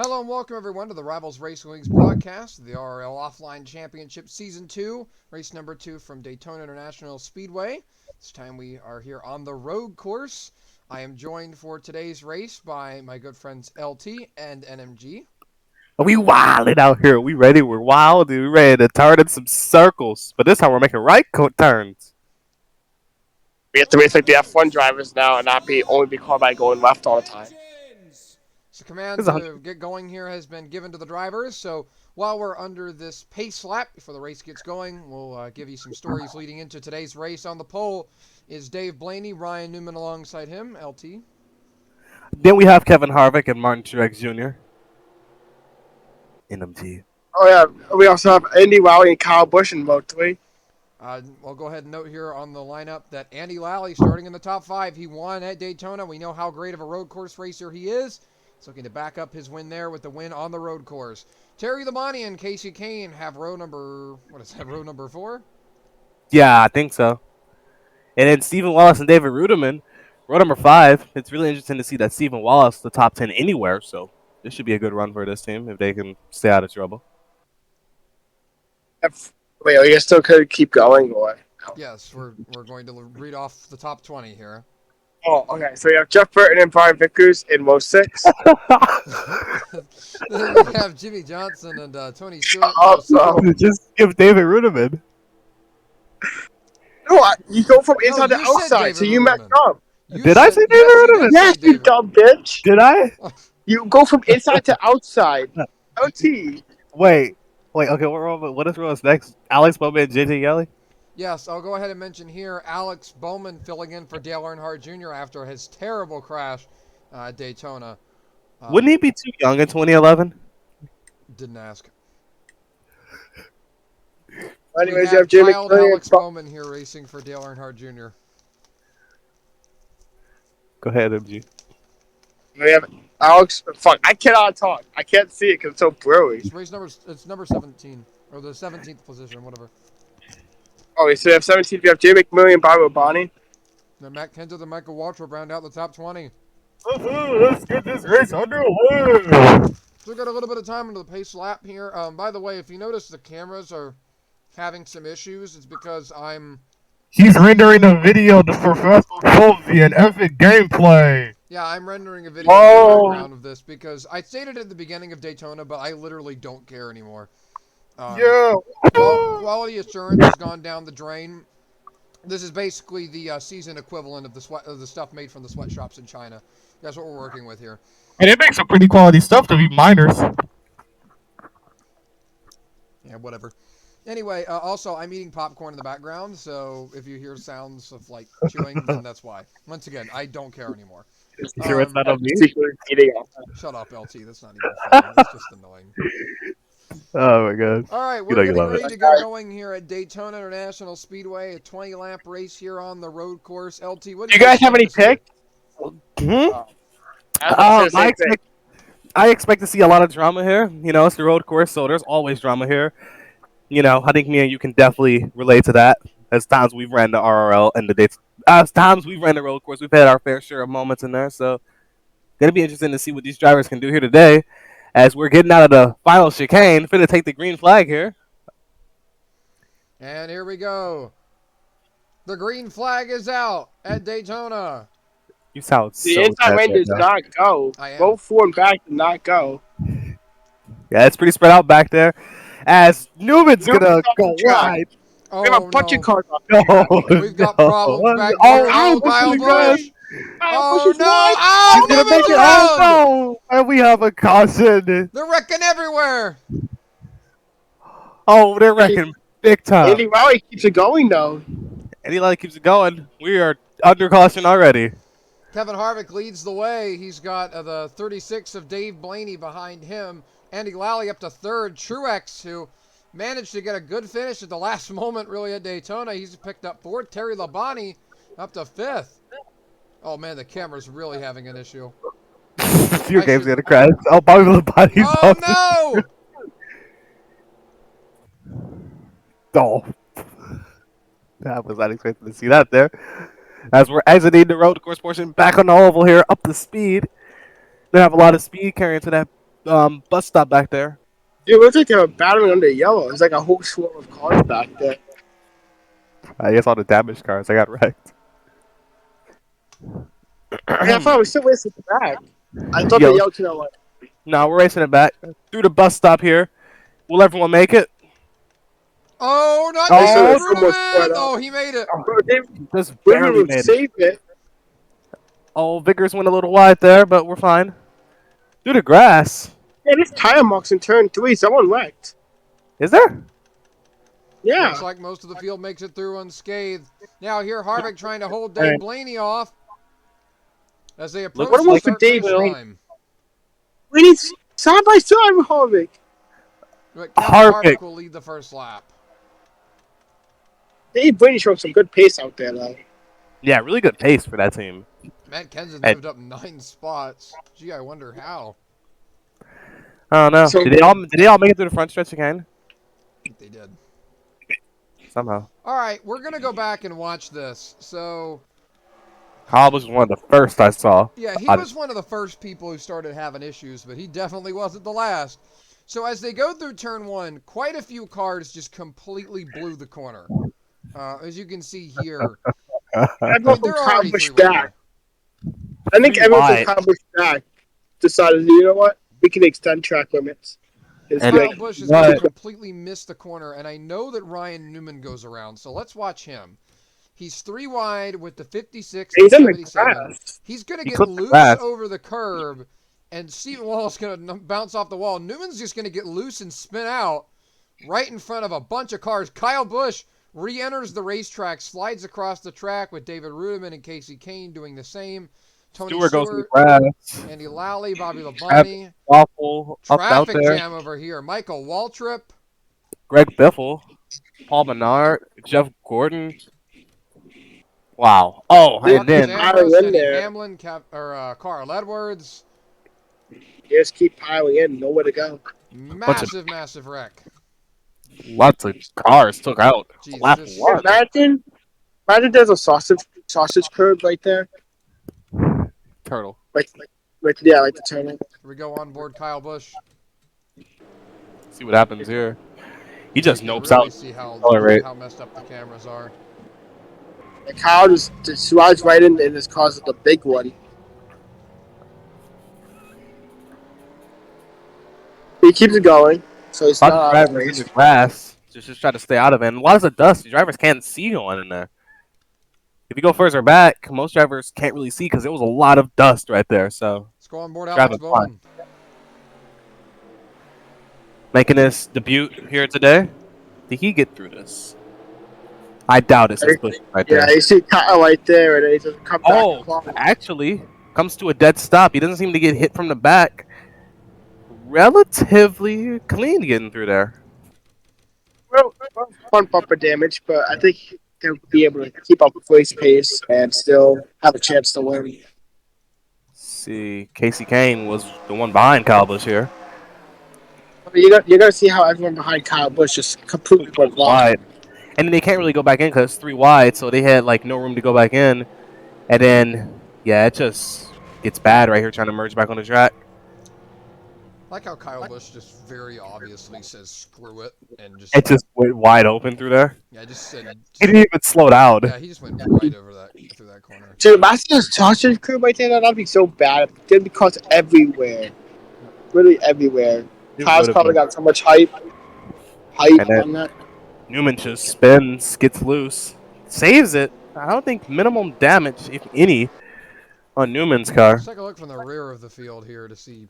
Hello and welcome everyone to the Rivals Racing League's broadcast of the RRL Offline Championship Season 2, race number 2 from Daytona International Speedway. This time we are here on the road course. I am joined for today's race by my good friends LT and NMG. We wilding out here. We ready? We're wild. We ready to turn in some circles. But this time we're making turns. We have to race like the F1 drivers now and not be only be caught by going left all the time. So command This is to get going here has been given to the drivers. So while we're under this pace lap before the race gets going, we'll give you some stories leading into today's race. On the pole is Dave Blaney, Ryan Newman alongside him, LT. Then we have Kevin Harvick and Martin Truex Jr. NMG. Oh yeah, we also have Andy Lally and Kyle Busch in Moto 3. I'll go ahead and note here on the lineup that Andy Lally starting in the top 5. He won at Daytona. We know how great of a road course racer he is. He's looking to back up his win there with the win on the road course. Terry Labonte and Casey Kane have row number, row number 4? Yeah, I think so. And then Stephen Wallace and David Ruderman, row number 5. It's really interesting to see that Stephen Wallace the top 10 anywhere. So this should be a good run for this team if they can stay out of trouble. Wait, are you still could keep going or? Yes, we're going to read off the top 20 here. Oh, okay. So we have Jeff Burton and Brian Vickers in row 6. Then we have Jimmy Johnson and Tony Stewart. Just give David Ruderman. No, you go from inside to outside, so you messed up. Did I say David Ruderman? Yes, you dumb bitch. Did I? You go from inside to outside. OT. Wait. Okay, what is what's next? Alex Bowman and JJ Yelly? Yes, I'll go ahead and mention here Alex Bowman filling in for Dale Earnhardt Jr. after his terrible crash at Daytona. Wouldn't he be too young in 2011? Didn't ask. Anyways, you have Jimmy Alex Bowman here racing for Dale Earnhardt Jr. Go ahead, MG. We have Alex. Fuck, I cannot talk. I can't see it because it's so blurry. It's number 17 or the 17th position, whatever. Oh, so we have 17. We have Jay McMillan and Bob O'Bonney. Then Matt Kenseth and Michael Waltrip round out the top 20. Let's get this race underway. So we got a little bit of time into the pace lap here. By the way, if you notice the cameras are having some issues, it's because He's rendering a video to Professor Colby and epic gameplay. Yeah, I'm rendering a video in the background of this because I stated at the beginning of Daytona, but I literally don't care anymore. Quality assurance has gone down the drain. This is basically the season equivalent of the stuff made from the sweatshops in China. That's what we're working with here. And it makes some pretty quality stuff to be minors. Yeah, whatever. Anyway, also, I'm eating popcorn in the background, so if you hear sounds of, like, chewing, then that's why. Once again, I don't care anymore. Sure it's not on me? Shut up, LT. That's not even funny. That's just annoying. Oh, my God. All right, we're getting ready to get going here at Daytona International Speedway, a 20-lap race here on the road course. LT, what do you guys have any picks? I expect to see a lot of drama here. You know, it's the road course, so there's always drama here. You know, I think me and you can definitely relate to that. As times we've ran the RRL and the dates, as times we've ran the road course, we've had our fair share of moments in there. So, gonna be interesting to see what these drivers can do here today. As we're getting out of the final chicane, finna take the green flag here. And here we go. The green flag is out at Daytona. You sound so the inside lane does not go. Both forward and back do not go. Yeah, it's pretty spread out back there. As Newman's gonna go wide. We have a bunch of cars off. We've got problems back there. Kyle Busch. Oh, no. He's going to make it. Oh, no. And we have a caution. They're wrecking everywhere. Oh, they're wrecking big time. Andy Lally keeps it going, though. Andy Lally keeps it going. We are under caution already. Kevin Harvick leads the way. He's got the 36 of Dave Blaney behind him. Andy Lally up to third. Truex, who managed to get a good finish at the last moment, really, at Daytona. He's picked up fourth. Terry Labonte up to fifth. Oh, man, the camera's really having an issue. Your game's going to crash. Oh, Bobby Labonte's Oh, no! Oh. I was not expecting to see that there. As we're exiting the road course portion, back on the oval here, up the speed. They have a lot of speed carrying to that bus stop back there. It looks like they were battling under yellow. There's like a whole swarm of cars back there. I guess all the damaged cars. I got wrecked. Hey, I thought we still racing back. I thought they Yo, yelled to that one. no, we're racing it back through the bus stop here. Will everyone make it? Oh, not They said David Oh, it's almost spread Ruben! out. Oh, he made it. Bro, they just women barely would made it. save it. Oh, Vickers went a little wide there, but we're fine. Through the grass. Yeah, there's tire marks in turn 3. Someone wrecked. Is there? Yeah. Looks like most of the field makes it through unscathed. Now here Harvick trying to hold All Dave right. Blaney off as they approach Looks the like start Dave finish Blaney. line. We need side by side with Harvick. But Kevin Harvick. Harvick will lead the first lap. Dave Blaney showed some good pace out there, though. Yeah, really good pace for that team. Matt Kenseth Hey. moved up 9 spots. Gee, I wonder how. I don't know. So- Did they all make it through the front stretch again? I think they did. Somehow. All right, we're going to go back and watch this. So, Hall was one of the first I saw. yeah, he on- was one of the first people who started having issues, but he definitely wasn't the last. So as they go through turn 1, quite a few cars just completely blew the corner. As you can see here, Everyone from they're already Cowbush three-way back. I think Three everyone wide. from Cowbush back decided, you know what? We can extend track limits. It's And- Kyle like, Busch is what? going to completely miss the corner, and I know that Ryan Newman goes around, so let's watch him. He's 3 wide with the 56 and he's in the 77. grass. He's going to He get clipped the loose grass. over the curb, and Stephen Wall's going to bounce off the wall. Newman's just going to get loose and spin out right in front of a bunch of cars. Kyle Busch re-enters the racetrack, slides across the track with David Rudiman and Casey Kane doing the same. Tony Stewart goes in the Stewart, grass. Andy Lally, Bobby Labonte. Waffle up out Traffic there. jam over here. Michael Waltrip. Greg Biffle. Paul Menard. Jeff Gordon. Wow. Oh, Dude, and then I- Ambrose, in Denny there. Hamlin, Carl Edwards. Just keep piling in. Nowhere to go. Massive wreck. lots of cars took out. Jeez, Lap this- one. Imagine there's a sausage curb right there. Turtle. Like the turtle. Here we go on board Kyle Busch. See what happens here. He just You can nopes really out. see how Accelerate. messed up the cameras are. And Kyle just rides right in and just causes the big one. He keeps it going, so he's Lots not of out of the drivers race. in the grass. Just try to stay out of it. And a lot of the dust. The drivers can't see going in there. If you go further back, most drivers can't really see because there was a lot of dust right there. So Let's go on board Driving Alex Bowman. making his debut here today. Did he get through this? I doubt it. Says Bush right Yeah, there. you see Kyle right there, and then he doesn't come back. Oh, and climb. actually, comes to a dead stop. He doesn't seem to get hit from the back. Relatively clean getting through there. Well, front bumper damage, but I think they'll be able to keep up with race pace and still have a chance to win. See, Casey Kane was the one behind Kyle Busch here. You're gonna see how everyone behind Kyle Busch just completely went wide. Wide. And then they can't really go back in because it's 3 wide, so they had like no room to go back in. And then, yeah, it just gets bad right here trying to merge back on the track. I like how Kyle Busch just very obviously says screw it and just It just went wide open through there. yeah, just said He didn't even slow down. yeah, he just went right over that through that corner. Dude, imagine this sausage crew right there. That'd be so bad. They'd be caught everywhere, literally everywhere. It Kyle's would've probably been- got so much hype And then- on that. Newman just spins, gets loose, saves it. I don't think minimum damage, if any, on Newman's car. Let's take a look from the rear of the field here to see,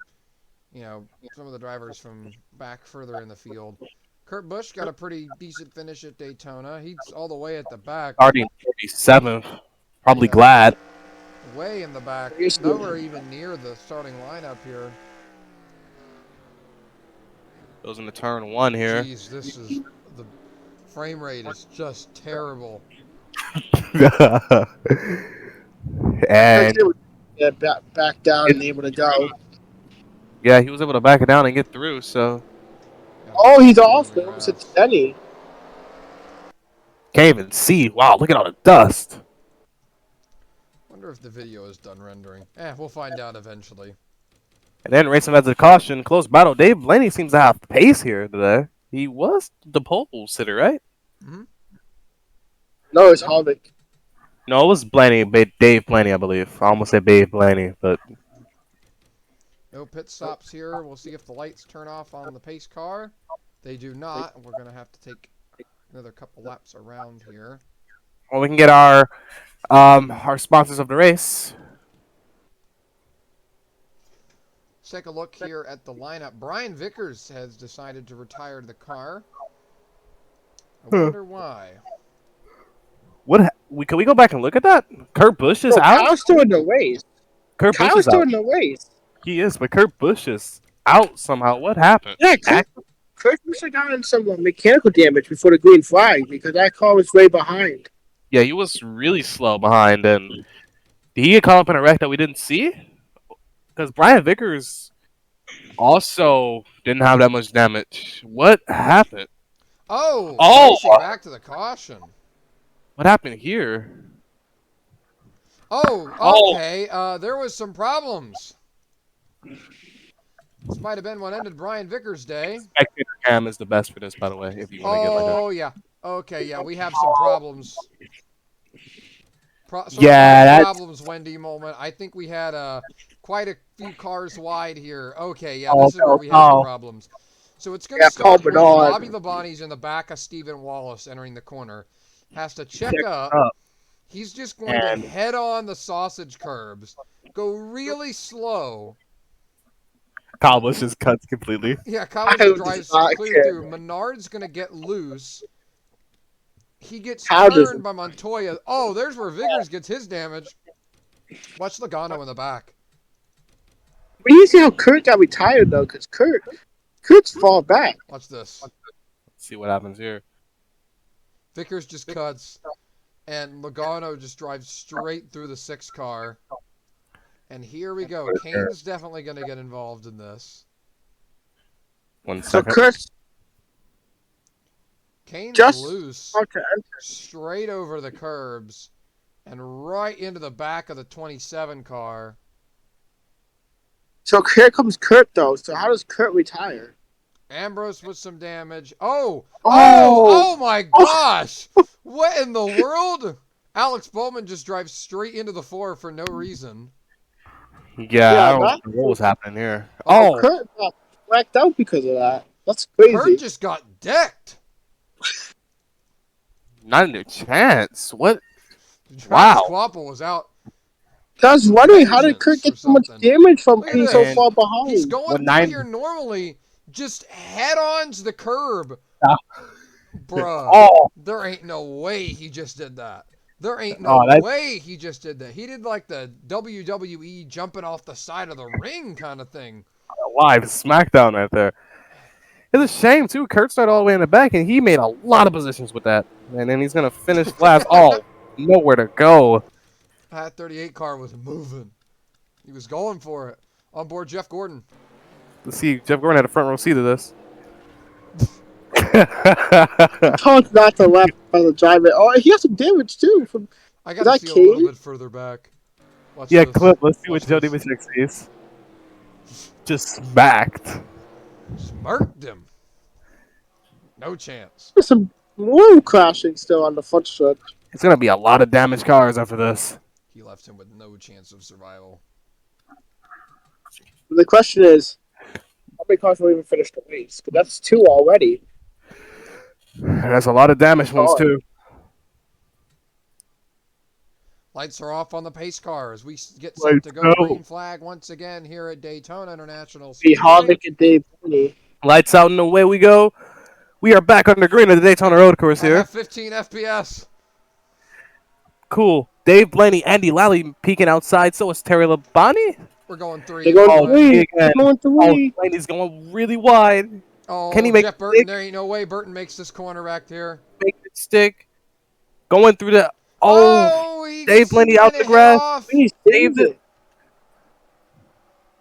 you know, some of the drivers from back further in the field. Kurt Busch got a pretty decent finish at Daytona. He's all the way at the back, Starting 37th, probably Yeah. glad. way in the back. Yes, Nowhere even near the starting lineup here. Goes into turn 1 here. Jeez, this is the frame rate is just terrible. And Yeah, back down and able to go. yeah, he was able to back it down and get through. So Oh, he's off. They almost hit Denny. can't even see. Wow, look at all the dust. Wonder if the video is done rendering. We'll find out eventually. And then racing as a caution, close battle. Dave Blaney seems to have pace here today. He was the pole sitter, right? Hmm. No, it's Harvick. No, it was Blaney, Dave Blaney, I believe. I almost said Dave Blaney, but No pit stops here. We'll see if the lights turn off on the pace car. They do not. We're going to have to take another couple laps around here. well, we can get our sponsors of the race. Let's take a look here at the lineup. Brian Vickers has decided to retire the car. I wonder why. Can we go back and look at that? Kurt Busch is Bro, out. Kyle's still in the race. Kurt Busch Kyle's is still out. in the race. He is, but Kurt Busch is out somehow. What happened? Yeah, Kurt must have gotten some mechanical damage before the green flag because that car was way behind. Yeah, he was really slow behind, and did he get caught up in a wreck that we didn't see? Because Brian Vickers also didn't have that much damage. What happened? Oh, Oh! racing back to the caution. What happened here? Oh, okay. There was some problems. This might have been what ended Brian Vickers' day. Spectator cam is the best for this, by the way, if you want to get like that. Oh, yeah. Okay, yeah, we have some problems. Yeah, that's... problems, Wendy moment. I think we had quite a few cars wide here. Okay, yeah, this is where we have some problems. So it's going to start with Bobby Labonte's in the back of Stephen Wallace entering the corner. Has to check up. He's just going to head on the sausage curbs. Go really slow. Kyle Busch just cuts completely. Yeah, Kyle Busch drives clear through. Menard's going to get loose. He gets turned by Montoya. Oh, there's where Vickers gets his damage. Watch Logano in the back. But you see how Kurt got retired, though, because Kurt's fall back. Watch this. Let's see what happens here. Vickers just cuts, and Logano just drives straight through the 6 car. And here we go. Kane's definitely going to get involved in this. 1 second. So Kane's just loose, straight over the curbs, and right into the back of the 27 car. So here comes Kurt, though. So how does Kurt retire? Ambrose with some damage. Oh my gosh! What in the world? Alex Bowman just drives straight into the 4 for no reason. Yeah, I don't know what was happening here. Oh, Kurt got whacked out because of that. That's crazy. Kurt just got decked. Not a chance. What? Wow. Quapple was out. I was wondering, how did Kurt get so much damage from being so far behind? He's going through here normally, just head-ons the curb. Bruh, there ain't no way he just did that. There ain't no way he just did that. He did like the WWE jumping off the side of the ring kind of thing. Live SmackDown right there. It's a shame, too. Kurt started all the way in the back, and he made a lot of positions with that. And then he's going to finish last. Nowhere to go. That 38 car was moving. He was going for it. On board Jeff Gordon. Let's see. Jeff Gordon had a front row seat of this. Told not to left by the driver. Oh, he has some damage, too. I got to see a little bit further back. Watch this. Clip. Let's see what Joe DB6 sees. Just smacked. Smirked him. No chance. There's some more crashing still on the front stretch. It's going to be a lot of damaged cars after this. He left him with no chance of survival. The question is, how many cars will even finish the race? Because that's 2 already. And that's a lot of damaged ones, too. Lights are off on the pace cars. We get set to go green flag once again here at Daytona International Speedway. Harvick and Dave Blaney. Lights out and away we go. We are back under green at the Daytona Road Course here. 15 FPS. Cool. Dave Blaney, Andy Lally peeking outside. So is Terry Labonte. We're going 3. They're going 3. They're going 3. Blaney's going really wide. Oh, can he make Jeff Burton? There ain't no way Burton makes this corner back here. Make it stick. Going through the... Dave Blaney out the grass. He saved it.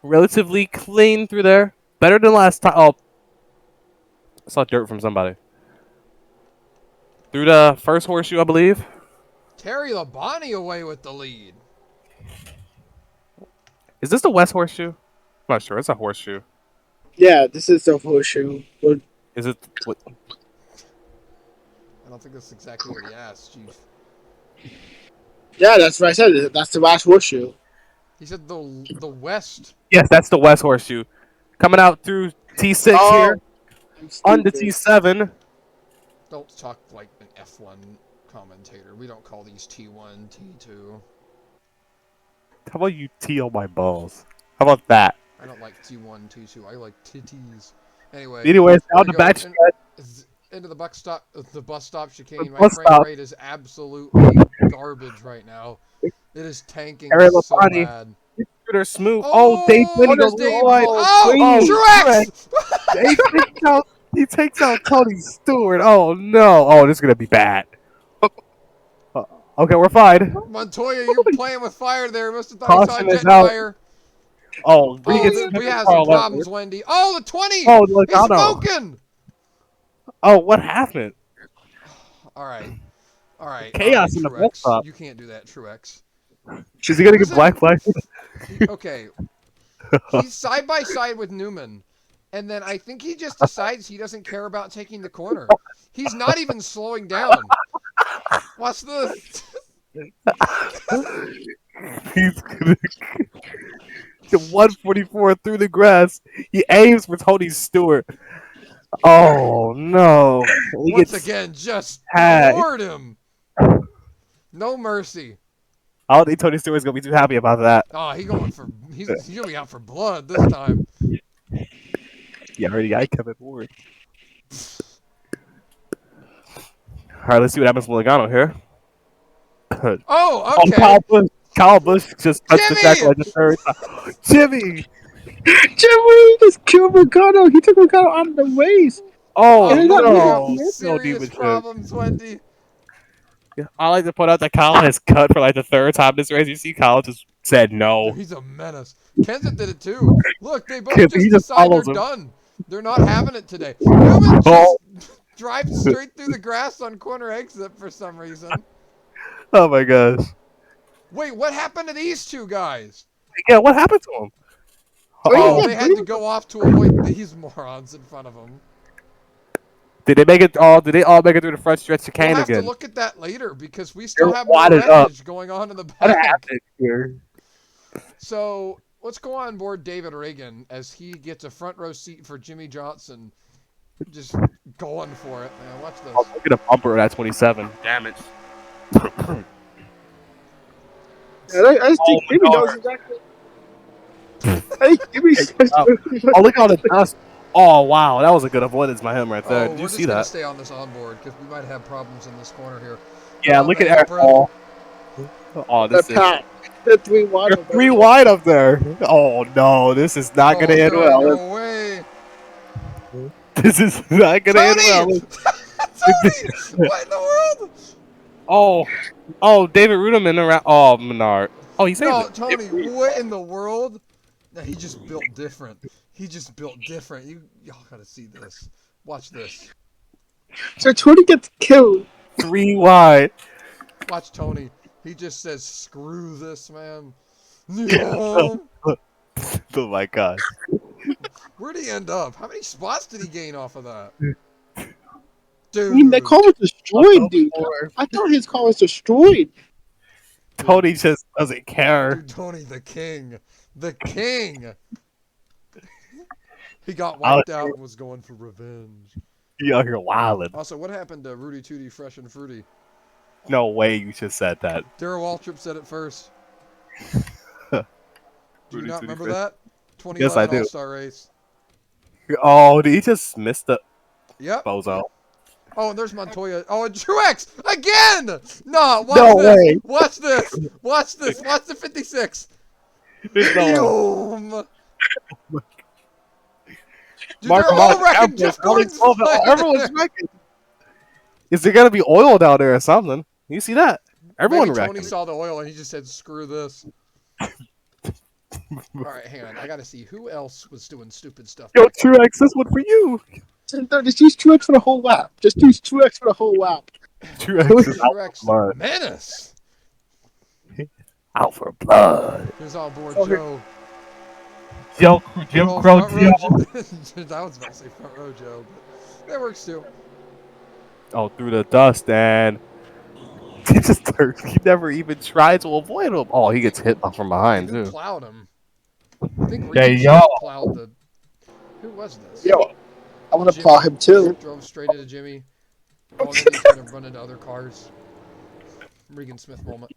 Relatively clean through there. Better than last time. Oh. I saw dirt from somebody. Through the first horseshoe, I believe. Terry Labonte away with the lead. Is this the West Horseshoe? not sure. It's a horseshoe. Yeah, this is the horseshoe. Well, Is it? What? I don't think that's exactly what he asked, Chief. yeah, that's what I said. That's the last horseshoe. He said the west. Yes, that's the West horseshoe. Coming out through T6 Oh, here, I'm onto stupid. T7. Don't talk like an F1 commentator. We don't call these T1, T2. How about you tee on my balls? How about that? I don't like T1, T2. I like titties. Anyway, Anyways, here down we the go. back stretch, Into the bus stop the chicane. My bus frame stop. rate is absolutely garbage right now. It is tanking Harry so Lapani, bad. shooter smooth. Oh, Dave Oh, Blaney goes there's a little Dave. wide. Oh, Oh, Blaney. Truex! he takes out Tony Stewart. Oh no. Oh, this is gonna be bad. Uh, okay, we're fine. Montoya, you're playing with fire there. Must have thought he saw a Caution is jet out. fire. Oh, we Oh, get Smith we and have some Carl problems, Edwards. Wendy. Oh, the 20! Oh, He's Logano. smoking! Oh, what happened? All right. All right, Chaos in the bus Truex. stop. You can't do that, Truex. Is he gonna get Listen, black flag? okay, he's side by side with Newman, and then I think he just decides he doesn't care about taking the corner. He's not even slowing down. Watch this. He's gonna get 144 through the grass. He aims for Tony Stewart. Oh no! He Once gets again, just tagged. floored him. No mercy. I don't think Tony Stewart's gonna be too happy about that. Oh, he's gonna be out for blood this time. Yeah, already got Kevin Ward. All right, let's see what happens with Logano here. Oh, Oh, okay. Kyle Busch just touched the tackle Jimmy! at the third. Jimmy! Jimmy just killed Ricardo. He took Ricardo out of the race. Oh And Oh, he got we rid have of no! him. No serious demon shit. problems, Wendy. I like to point out that Kyle has cut for like the third time this race. You see, Kyle just said no. He's a menace. Kenseth did it too. Look, they both He just just decide they're follows him. done. They're not having it today. Newman just Oh, drives straight through the grass on corner exit for some reason. oh my gosh. Wait, what happened to these two guys? Yeah, what happened to him? Oh, yeah, they had to go off to avoid these morons in front of them. Did they make it? Oh, did they all make it through the front stretch We'll chicane have to again? look at that later because we still They're have more wadded up. wreckage going on in the What back. happened here? So let's go on board David Reagan as he gets a front row seat for Jimmy Johnson. Just going for it, man. Watch this. Oh, look at a bumper at 27. Damage. Yeah, I just think Oh, Jimmy no. knows exactly. Hey, Jimmy's. Oh, look at all the dust. Oh, wow. That was a good avoidance by him right there. Oh, Did you we're see just gonna that? stay on this onboard because we might have problems in this corner here. Yeah, On look the at Eric apron. Paul. Oh, The this is... pack. The 3 wide. You're 3 wide up there. Oh, no. This is not going to end well. No way. This is not going to end well. Tony! Tony! What in the world? Oh, David Ruderman around. Oh, Menard. Oh, he saved No, it. Tony, what in the world? No, he just built different. He just built different. Y'all gotta see this. Watch this. So Tony gets killed. 3 wide. Watch Tony. He just says, screw this, man. No. Oh, my God. Where'd he end up? How many spots did he gain off of that? I Dude. mean, that car was destroyed, dude. I thought his car was destroyed. Tony just doesn't care. Dude, Tony, the king. The king. He got wiped out and was going for revenge. You out here wilding. Also, what happened to Rudy Tooty Fresh and Fruity? No way you just said that. Darryl Waltrip said it first. Do you Rudy not Tooty remember Fresh. that? Yes, I 2011 do. All-Star race. Oh, did he just miss the Yep. bozo? Oh, and there's Montoya. Oh, and Truex again. No, watch No this. way. Watch this. Watch this. Watch the 56. There's no way. Boom. Dude, Mark they're all wrecking. Jeff Gordon's playing everyone's there. wrecking. Is there gonna be oil down there or something? You see that? Everyone Maybe wrecking. Tony saw the oil and he just said, "Screw this." All right, hang on. I gotta see who else was doing stupid stuff. Yo, Truex, this one for you. Just use 2x for the whole lap. Just use 2x for the whole lap. Truex is out for Truex blood. menace. Out for blood. Here's on board Oh, here- Joe. Joe, Good Jim old Crow front row Joe. Joe. I was about to say front row Joe, but that works too. Oh, through the dust, and he never even tried to avoid him. Oh, I he think gets hit from behind who too. plowed him? I think Yeah, Reed yo. just plowed the. Who was this? Yo, I want to plow Jimmy him too. drove straight into Jimmy. Oh, and then he's gonna run into other cars. Regan Smith moment.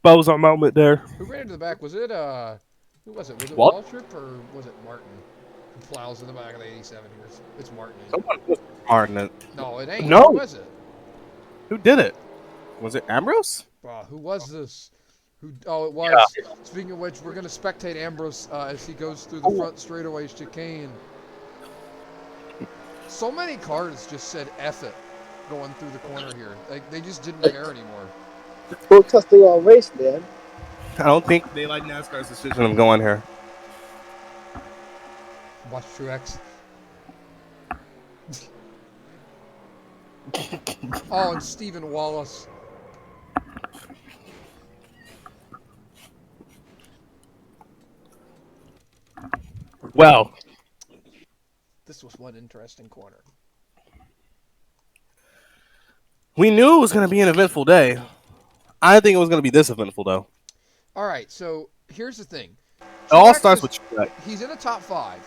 Bozo moment there. Who ran into the back? Was it who was it? Was it What? Waltrip or was it Martin? Who plows in the back of the 87 here? It's Martin. Someone was Martin it. No, it ain't. Who No, was it? who did it? Was it Ambrose? Who was this? Who? Oh, it Yeah. was. Speaking of which, we're gonna spectate Ambrose as he goes through the front straightaway chicane. So many cars just said "F it" going through the corner here. Like they just didn't care anymore. Protesting on race, man. I don't think they like NASCAR's decision of going here. Watch Truex. Oh, and Stephen Wallace. Well, This was one interesting corner. we knew it was going to be an eventful day. I didn't think it was going to be this eventful, though. All right, so here's the thing. It all Truex starts is- with Truex. He's in the top 5.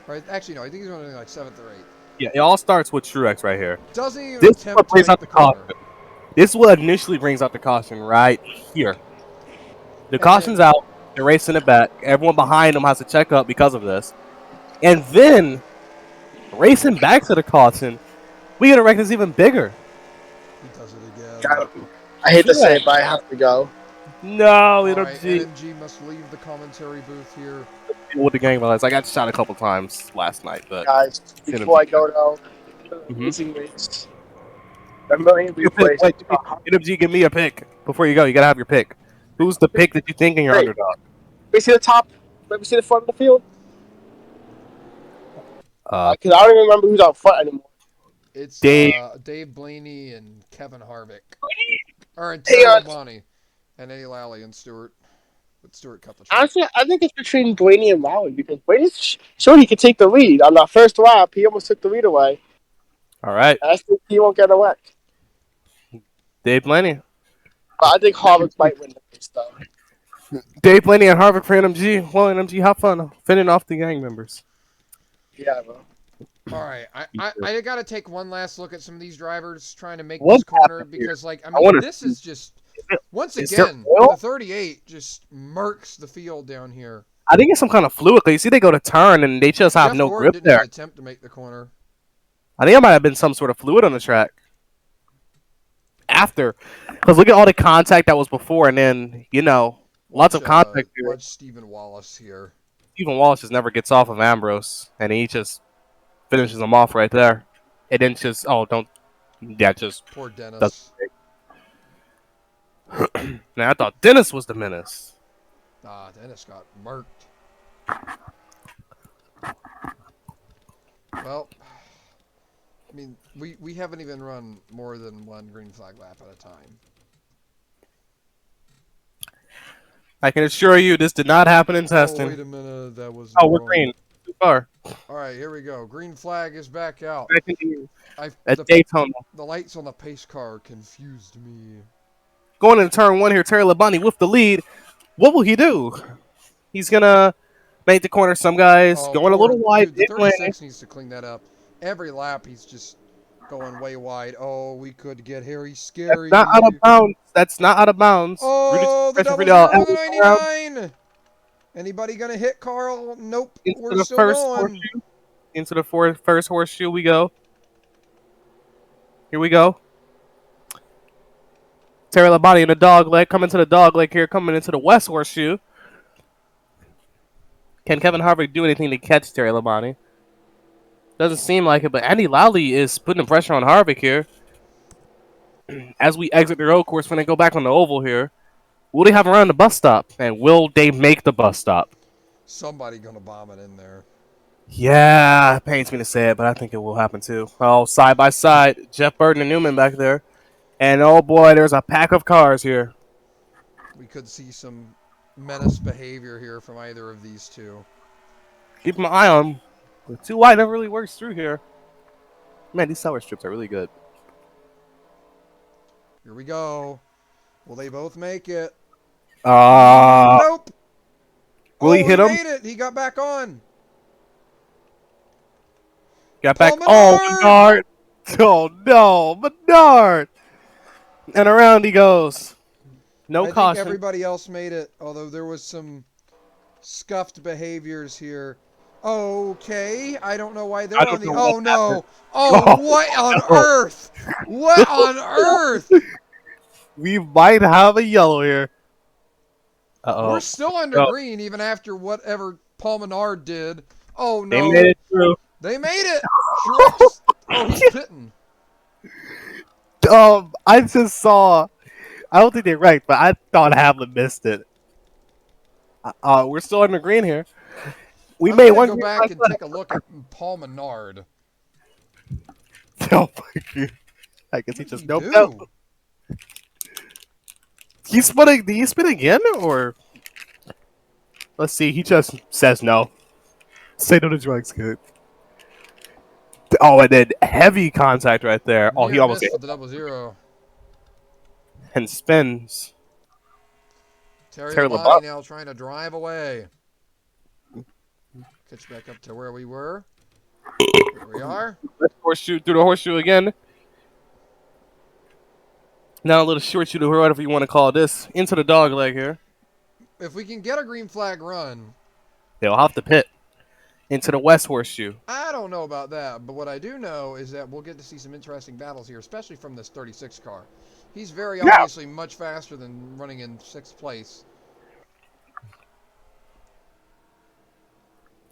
Right? Actually, no, I think he's only like 7th or 8th. Yeah, it all starts with Truex right here. Doesn't even This is attempt what to brings make out the the corner. caution. This is what initially brings out the caution right here. The caution's then- out. They're racing it back. Everyone behind them has to check up because of this. And then, racing back to the caution, we get a wreck that's even bigger. He does it again. God, I hate to say it, but I have to go. No, All it'll right, G. NMG must leave the commentary booth here. With the gang violence. I got shot a couple times last night, but Guys, before I go though, Mhm. amazing race. A million replays. wait, NMG, give me a pick before you go. You gotta have your pick. Who's the pick that you think in your Hey. underdog? Let me see the top. Let me see the front of the field. Uh, Because I don't even remember who's out front anymore. It's Dave. Dave Blaney and Kevin Harvick. Or and Hey, Terry Labonte. And Eddie Lally and Stewart. But Stewart cut the track. Honestly, I think it's between Blaney and Lowry because Blaney's sure he could take the lead. On that first lap, he almost took the lead away. all right, And I think he won't get a wreck. Dave Blaney. But I think Harvick might win the race though. Dave Blaney and Harvick for NMG. Well, NMG, have fun fending off the gang members. Yeah, bro. All right, I got to take one last look at some of these drivers trying to make What this corner happened here? because, like, I I mean, wanna this see- is just once is there again oil? the 38 just murks the field down here. I think it's some kind of fluid. You see, they go to turn and they just have Jeff no Gordon grip didn't there. even attempt to make the corner. I think it might have been some sort of fluid on the track after, because look at all the contact that was before, and then lots of contact here. Watch Stephen Wallace here. Stephen Walsh just never gets off of Ambrose, and he just finishes him off right there. And then just just Poor Dennis. does. Now I thought Dennis was the menace. Dennis got murked. Well, I mean, we haven't even run more than one green flag lap at a time. I can assure you, this did not happen in Oh, testing. wait a minute, that was. Oh, we're wrong. green. Too far. All right, here we go. Green flag is back out. At The Daytona. lights on the pace car confused me. Going into turn 1 here, Terry Labonte with the lead. What will he do? He's gonna make the corner. Some guys going a little wide. Dude, the 36 needs to clean that up. Every lap, he's just going way wide. Oh, we could get Harry scary. That's not out of bounds. That's not out of bounds. Oh, the double zero on the 99. Anybody gonna hit Carl? Nope. Into We're the still first going. horseshoe. Into the first horseshoe we go. Here we go. Terry Labonte in the dog leg. Coming to the dog leg here. Coming into the west horseshoe. Can Kevin Harvick do anything to catch Terry Labonte? Doesn't seem like it, but Andy Lally is putting pressure on Harvick here. As we exit the road course, when they go back on the oval here, will they have around the bus stop? And will they make the bus stop? Somebody gonna bomb it in there. Yeah, it pains me to say it, but I think it will happen too. Oh, side by side, Jeff Burton and Newman back there. And oh boy, there's a pack of cars here. We could see some menace behavior here from either of these two. Keep my eye on. The 2 wide never really works through here. Man, these sour strips are really good. Here we go. Will they both make it? Uh, Nope. will he Oh, hit he him? made it. He got back on. Got back. Paul Oh, Menard. Menard. Oh, no. Menard. And around he goes. No I think caution. everybody else made it, although there was some scuffed behaviors here. Okay, I don't know why I they're on don't the. know what Oh happened. no! Oh, Oh, what on no. earth? What on earth? We might have a yellow here. We're Uh-oh. still under Oh, green even after whatever Paul Menard did. Oh they made no! it through. They made it. Truex. Oh, he's pitting. I just saw. I don't think they're right, but I thought Hamlin missed it. We're still under green here. We I'm made gonna one go green back flag and putt. take a look at Paul Menard. Oh my god! I guess he What did just he noped out. do? He's spinning. Did he spin again, or let's see? He just says no. Say no to drugs, kid. Oh, and then heavy contact right there. Oh, he Near almost miss hit for the 0-0. and spins. Terry Terry Labonte Labonte. now trying to drive away. Catch back up to where we were. Here we are. Let's horseshoe through the horseshoe again. Now a little short shoot, or whatever you want to call this, into the dog leg here. If we can get a green flag run, They'll have to pit into the west horseshoe. I don't know about that, but what I do know is that we'll get to see some interesting battles here, especially from this 36 car. He's very Yeah. obviously much faster than running in 6th place.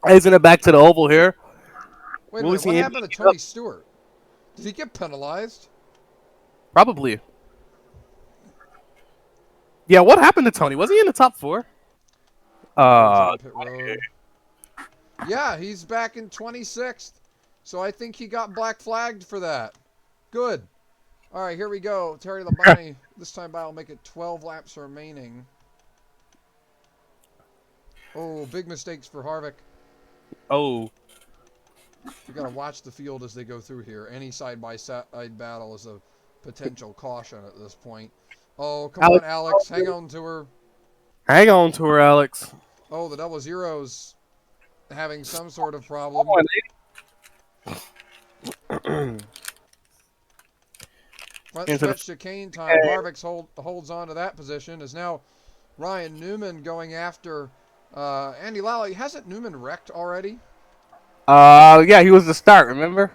Isn't it back to the oval here? Wait a Will we minute, see what him happened to pick it Tony up? Stewart? Did he get penalized? Probably. Yeah, what happened to Tony? Was he in the top 4? Goes on pit road. Yeah, he's back in 26th. So I think he got black flagged for that. Good. All right, here we go. Terry Labonte. This time by will make it 12 laps remaining. Oh, big mistakes for Harvick. Oh, We got to watch the field as they go through here. Any side-by-side battle is a potential caution at this point. Oh, come on, Alex. Hang on to her. hang on to her, Alex. Oh, the 0-0's having some sort of problem. Front stretch chicane time. Harvick holds on to that position. Is now Ryan Newman going after Andy Lally. Hasn't Newman wrecked already? Yeah, he was the start, remember?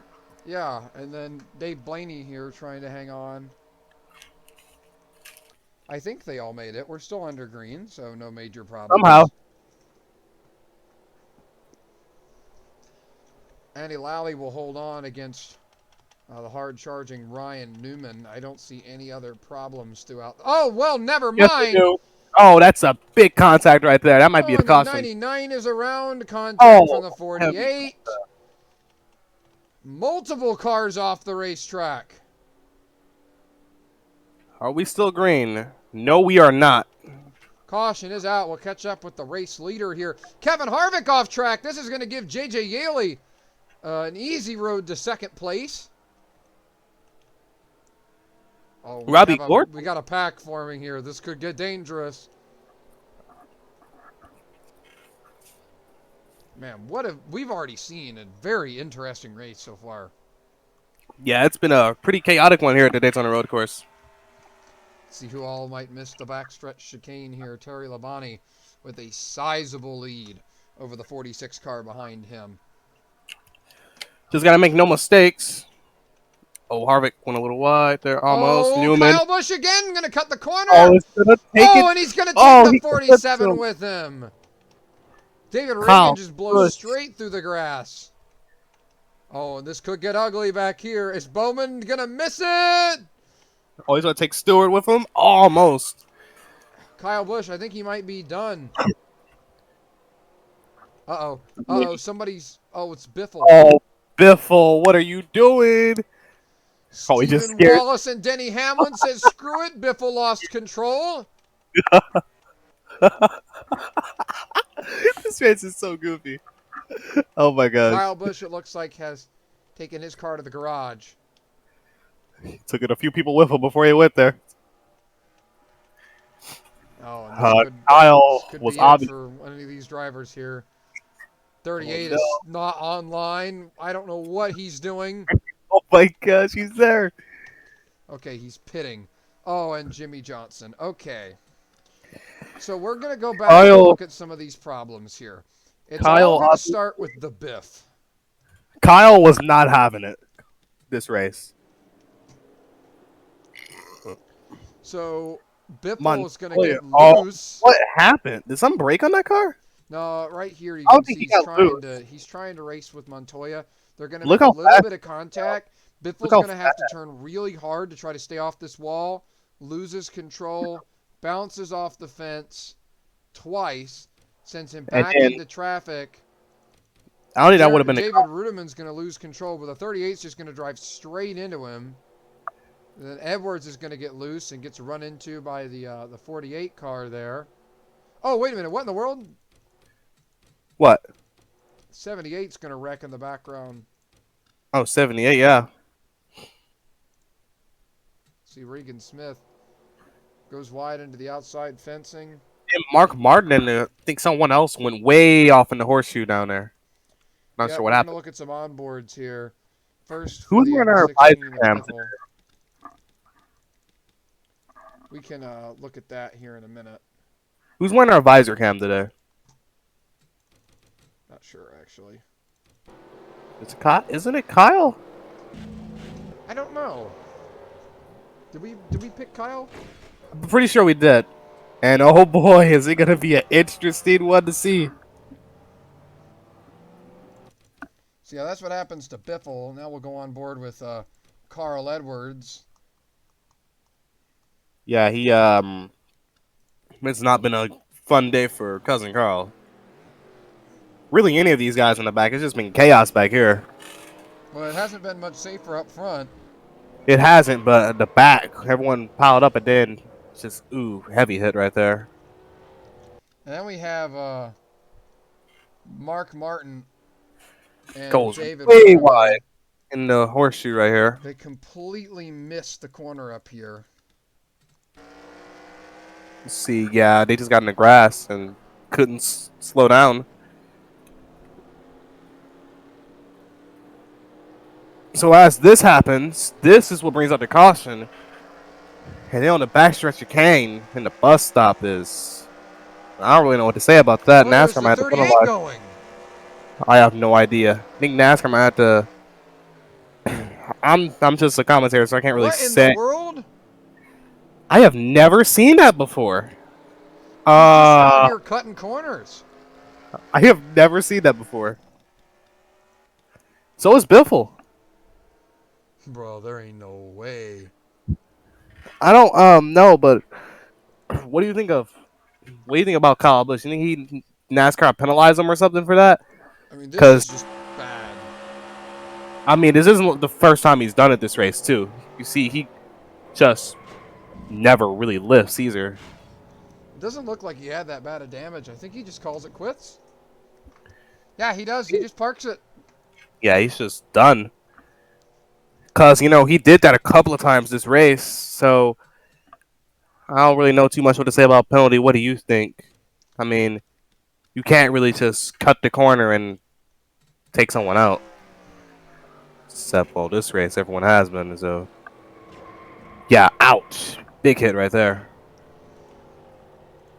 Yeah, and then Dave Blaney here trying to hang on. I think they all made it. We're still under green, so no major problems. Somehow. Andy Lally will hold on against the hard-charging Ryan Newman. I don't see any other problems throughout. Oh, well, never Yes, we mind. do. Oh, that's a big contact right there. That might be a And the caution. 99 is around contact Oh, from the 48. Multiple cars off the racetrack. Are we still green? No, we are not. Caution is out. We'll catch up with the race leader here. Kevin Harvick off track. This is going to give J.J. Yaley an easy road to second place. Oh, Robbie Gordon? we got a pack forming here. This could get dangerous. Man, we've already seen a very interesting race so far. Yeah, it's been a pretty chaotic one here at the Daytona Road Course. See who all might miss the backstretch chicane here. Terry Labonte with a sizable lead over the 46 car behind him. Just got to make no mistakes. Oh, Harvick went a little wide there, almost. Oh, Newman. Kyle Busch again, going to cut the corner. Oh, he's going to take it. And he's going to take the 47 him. with him. David Kyle Reagan just blows straight through the grass. Oh, and this could get ugly back here. Is Bowman going to miss it? Oh, he's going to take Stewart with him? Almost. Kyle Busch, I think he might be done. Uh-oh. Uh-oh, somebody's... Oh, it's Biffle. Oh, Biffle, what are you doing? Oh, he just Stephen scared. Wallace and Denny Hamlin says, screw it. Biffle lost control. This race is so goofy. Oh my gosh. Kyle Busch, it looks like, has taken his car to the garage. Took it a few people with him before he went there. Oh, and Uh, this Kyle could was be it obvious. for one of these drivers here. Oh 38 no. is not online. I don't know what he's doing. Oh my gosh, he's there. Okay, he's pitting. Oh, and Jimmy Johnson. Okay. So we're going to go back and Kyle, look at some of these problems here. It's all Kyle, going to start with the Biff. Kyle was not having it this race. So Biffle is going to Montoya. get Oh, loose. what happened? Did something break on that car? No, right here you I can don't see think he got loose. he's trying to race with Montoya. They're going to Look make a how little fast. bit of contact. Look Biffle's how going to have to turn really hard to try to stay off this wall. Loses control, bounces off the fence twice, sends him And back then into traffic. I don't think that would have been David Rudiman's going to lose control, but the 38's just going to drive straight into him. And then Edwards is going to get loose and gets run into by the 48 car there. Oh, wait a minute. What in the world? what? 78's going to wreck in the background. Oh, 78, yeah. See, Regan Smith goes wide into the outside fencing. And Mark Martin and I think someone else went way off in the horseshoe down there. Not Yeah, sure we're what going to happened. look at some onboards here. First for Who's the wearing our visor M16 of cam Biffle. We can look at that here in a minute. Who's wearing our visor cam today? Not sure, actually. It's isn't it Kyle? I don't know. Did we pick Kyle? I'm pretty sure we did. And oh boy, is it gonna be an interesting one to see. So yeah, that's what happens to Biffle. Now we'll go on board with Carl Edwards. Yeah, it's not been a fun day for cousin Carl. Really, any of these guys in the back, it's just been chaos back here. Well, it hasn't been much safer up front. It hasn't, but at the back, everyone piled up and then it's just heavy hit right there. And then we have Mark Martin and Goes David way Ruderman. wide in the horseshoe right here. They completely missed the corner up here. Let's see, yeah, they just got in the grass and couldn't slow down. So as this happens, this is what brings out the caution. And then on the backstretch chicane, and the bus stop is... I don't really know what to say about that. Where's NASCAR the might have to 38 penalize. going? I have no idea. I think NASCAR might have to... I'm just a commentator, so I can't really What in say. the world? I have never seen that before. He's just out I here cutting corners. have never seen that before. So is Biffle. Bro, there ain't no way. I don't know, but what do you think of? What do you think about Kyle Busch? You think he NASCAR penalized him or something for that? I mean, this is Because just bad. I mean, this isn't the first time he's done it this race too. You see, he just never really lifts either. It doesn't look like he had that bad of damage. I think he just calls it quits. Yeah, he does. He just parks it. Yeah, he's just done. Because, he did that a couple of times this race, so I don't really know too much what to say about penalty. What do you think? I mean, you can't really just cut the corner and take someone out. Except, well, this race, everyone has been, so... Yeah, ouch. Big hit right there.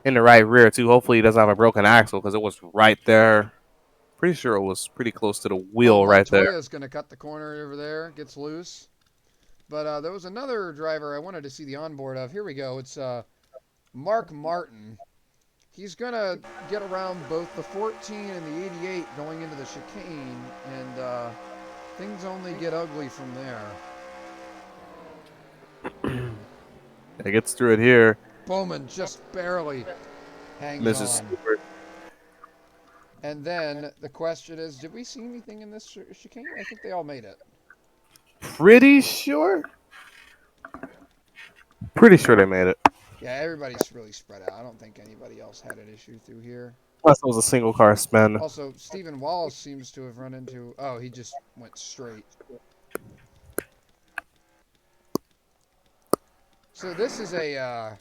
In the right rear, too. Hopefully he doesn't have a broken axle, because it was right there. Pretty sure it was pretty close to the wheel right there. Montoya's going to cut the corner over there. Gets loose. But there was another driver I wanted to see the onboard of. Here we go. It's Mark Martin. He's going to get around both the 14 and the 88 going into the chicane. And things only get ugly from there. It gets through it here. Bowman just barely hanging Mrs. on. Stewart. And then the question is, did we see anything in this chicane? I think they all made it. Pretty sure. Pretty sure they made it. Yeah, everybody's really spread out. I don't think anybody else had an issue through here. Plus, it was a single car spin. Also, Stephen Wallace seems to have run into. Oh, he just went straight. So this is a.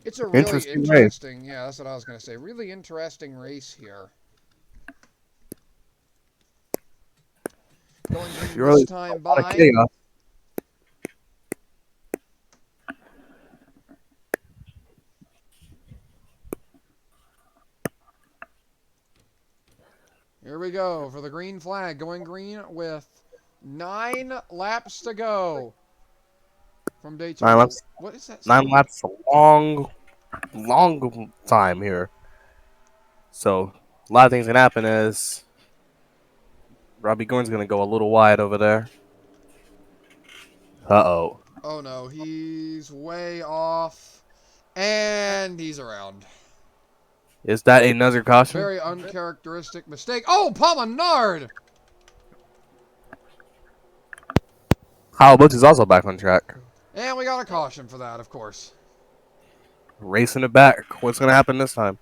It's a really Interesting race. interesting. Yeah, that's what I was gonna say. Really interesting race here. Going green You're this really time a lot of by. chaos. Here we go for the green flag. Going green with 9 laps to go from Nine Daytona. laps. What is that 9 laps sound? is a long time here. So a lot of things can happen. Is Robbie Gordon's gonna go a little wide over there. Uh-oh. Oh no, he's way off. And he's around. Is that another caution? Very uncharacteristic mistake. Oh, Paul Menard! Kyle Busch is also back on track. And we got a caution for that, of course. Racing it back. What's gonna happen this time?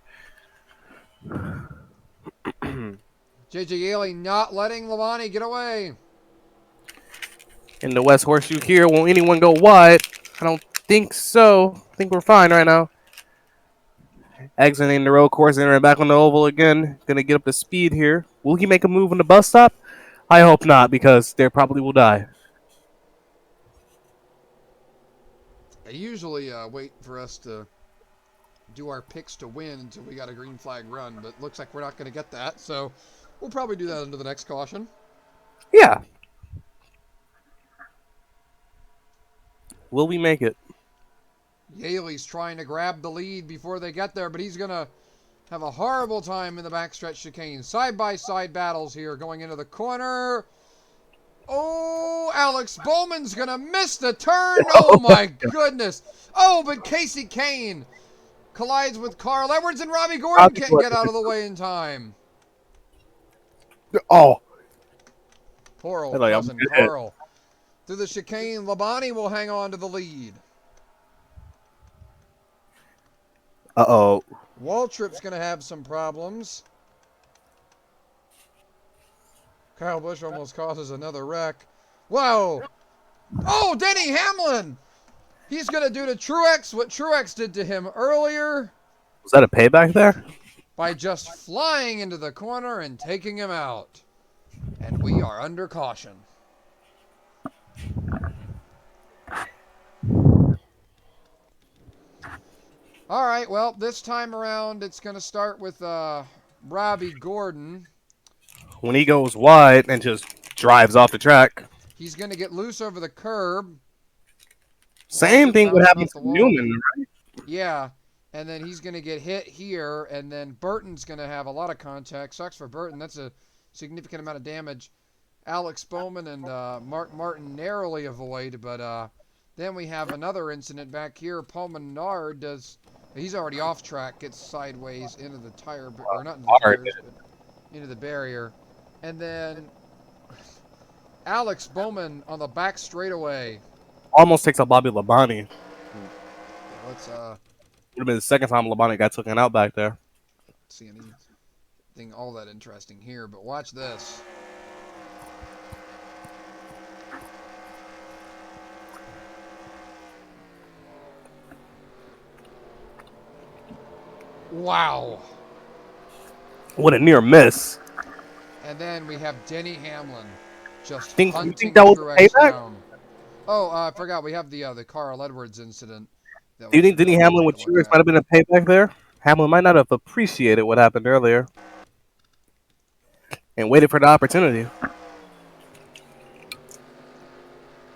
JJ Yaley not letting Labonte get away. In the West Horseshoe here, won't anyone go wide? I don't think so. I think we're fine right now. Exiting the road course, entering back on the oval again. Gonna get up to speed here. Will he make a move on the bus stop? I hope not, because they probably will die. I usually wait for us to do our picks to win until we got a green flag run, but looks like we're not going to get that, so we'll probably do that under the next caution. Yeah. Will we make it? Yaley's trying to grab the lead before they get there, but he's going to have a horrible time in the backstretch chicane. Side-by-side battles here going into the corner. Oh, Alex Bowman's going to miss the turn. Oh, my goodness. Oh, but Casey Kane collides with Carl Edwards, and Robbie Gordon can't get out of the way in time. Oh. Poor old Like, cousin Carl. Through the chicane, Labonte will hang on to the lead. Uh-oh. Waltrip's going to have some problems. Kyle Busch almost causes another wreck. Whoa! Oh, Denny Hamlin! He's going to do to Truex what Truex did to him earlier. Was that a payback there? By just flying into the corner and taking him out. And we are under caution. All right, well, this time around, it's going to start with Robbie Gordon. When he goes wide and just drives off the track. He's going to get loose over the curb. Same thing would happen to Wall. Newman, right? Yeah, and then he's going to get hit here, and then Burton's going to have a lot of contact. Sucks for Burton. That's a significant amount of damage. Alex Bowman and Mark Martin narrowly avoid, but then we have another incident back here. Paul Menard does. He's already off track, gets sideways into the tire, or not into the tires, but into the barrier. And then Alex Bowman on the back straightaway. Almost takes out Bobby Labonte. Let's would have been the second time Labonte got taken out back there. see anything all that interesting here, but watch this. Wow. What a near miss. And then we have Denny Hamlin just You hunting think that was Truex payback? down. Oh, I forgot. We have the Carl Edwards incident. Do you think Denny Hamlin with Truex might have been a payback there? Hamlin might not have appreciated what happened earlier and waited for the opportunity.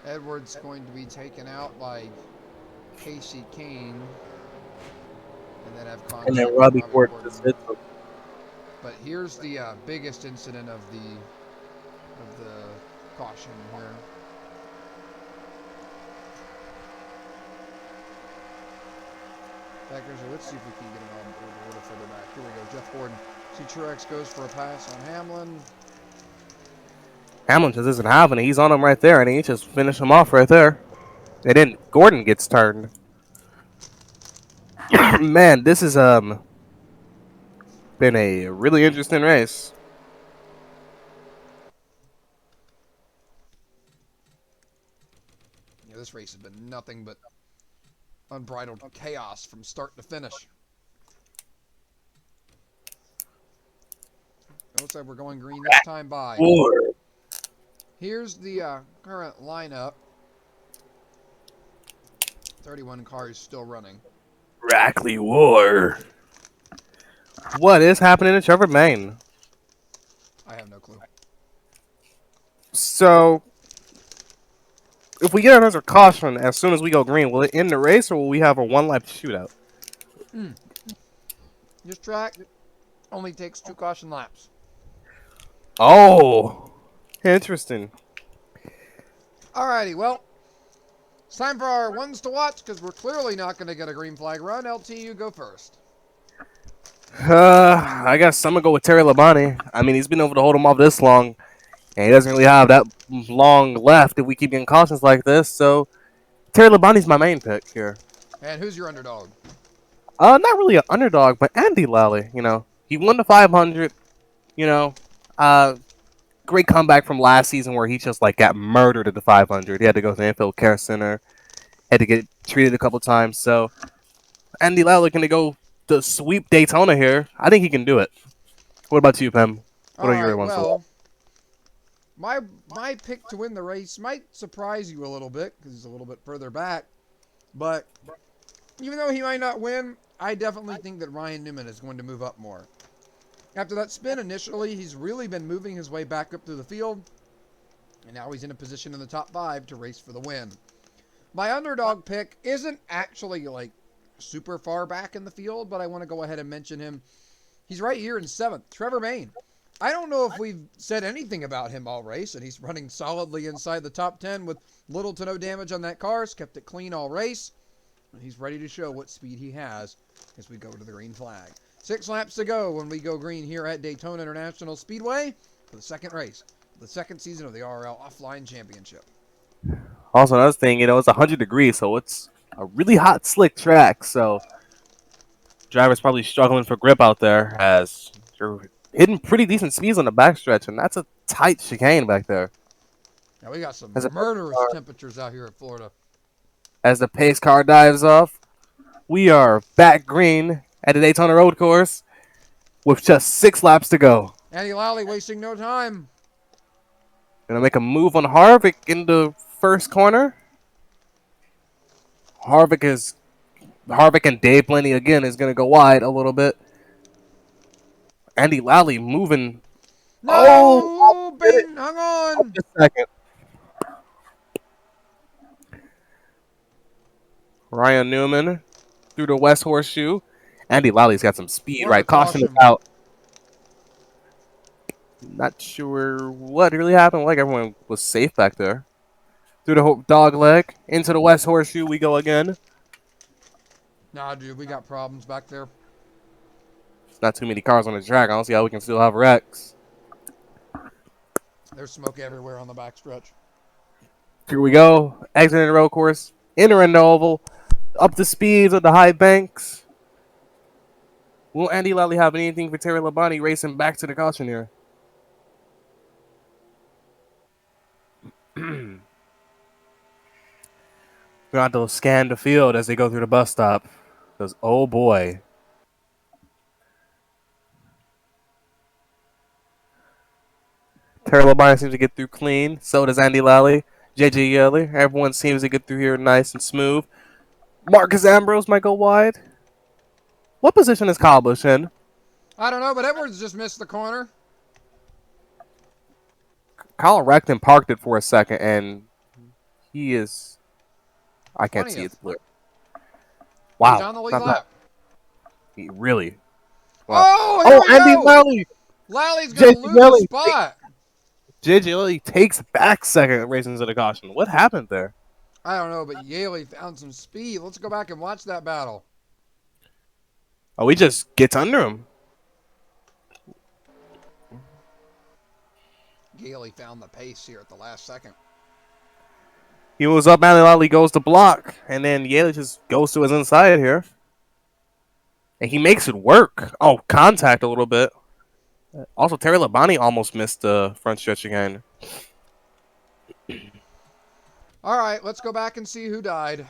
Edwards going to be taken out by Casey Kane. And then have contact And then with Robbie Gordon just hit him. But here's the biggest incident of the caution here. Backers, let's see if we can get him on a little further back. Here we go, Jeff Gordon. See Truex goes for a pass on Hamlin. Hamlin just isn't having it. He's on him right there, and he just finished him off right there. And then Gordon gets turned. Man, this has been a really interesting race. Yeah, this race has been nothing but unbridled chaos from start to finish. It looks like we're going green this time by. War. Here's the current lineup. 31 cars still running. Rackley War. What is happening to Trevor Main? I have no clue. So, if we get another caution as soon as we go green, will it end the race or will we have a one-lap shootout? This track only takes 2 caution laps. Oh, interesting. Alrighty, well, it's time for our ones to watch because we're clearly not going to get a green flag run. LT, you go first. I guess I'm gonna go with Terry Labonte. I mean, he's been able to hold him off this long, and he doesn't really have that long left if we keep getting cautions like this. So, Terry Labonte's my main pick here. And who's your underdog? Not really an underdog, but Andy Lally. You know, he won the 500. You know, great comeback from last season where he just like got murdered at the 500. He had to go to the infield care center, had to get treated a couple times. So, Andy Lally gonna go to sweep Daytona here. I think he can do it. What about you, Pem? What are your ones? Well, my pick to win the race might surprise you a little bit because he's a little bit further back. But even though he might not win, I definitely think that Ryan Newman is going to move up more. After that spin initially, he's really been moving his way back up through the field. And now he's in a position in the top 5 to race for the win. My underdog pick isn't actually like super far back in the field, but I want to go ahead and mention him. He's right here in 7th, Trevor Main. I don't know if we've said anything about him all race, and he's running solidly inside the top 10 with little to no damage on that car. He's kept it clean all race. And he's ready to show what speed he has as we go to the green flag. 6 laps to go when we go green here at Daytona International Speedway for the second race, the second season of the RRL Offline Championship. Also, another thing, you know, it's 100 degrees, so it's a really hot, slick track. So, drivers probably struggling for grip out there as you're hitting pretty decent speeds on the backstretch, and that's a tight chicane back there. Now we got some As a murderous temperatures out here in Florida. As the pace car dives off, we are back green at the Daytona Road Course with just 6 laps to go. Andy Lally wasting no time. Gonna make a move on Harvick in the first corner. Harvick and Dave Blaney again is gonna go wide a little bit. Andy Lally moving. No, Oh, Ben hung on. just a second. Ryan Newman through the West Horseshoe. Andy Lally's got some speed, What a right? Caution is caution. out. Not sure what really happened. Like everyone was safe back there. Through the dog leg into the West Horseshoe, we go again. Nah, dude, we got problems back there. There's not too many cars on the track. I don't see how we can still have wrecks. There's smoke everywhere on the backstretch. Here we go. Exiting the road course. Entering the oval. Up the speeds of the high banks. Will Andy Lally have anything for Terry Labonte racing back to the caution here? We're going to scan the field as they go through the bus stop. Because, oh boy. Terry Labonte seems to get through clean. So does Andy Lally. JJ Yeller. Everyone seems to get through here nice and smooth. Marcus Ambrose might go wide. What position is Kyle Busch in? I don't know, but Edwards just missed the corner. Kyle wrecked and parked it for a second, and he is... I can't see 20th. it clear. Wow. He's on the lead Not lap. bad. He really... Wow. Oh, here we Andy go. Lally! Lally's going to JJ lose Yelly. a spot. JJ Lally takes back second racing to the caution. What happened there? I don't know, but Yaley found some speed. Let's go back and watch that battle. Oh, he just gets under him. Yaley found the pace here at the last second. He moves up, Andy Lally goes to block, and then Yale just goes to his inside here. And he makes it work. Oh, contact a little bit. Also, Terry Labonte almost missed the front stretch again. All right, let's go back and see who died.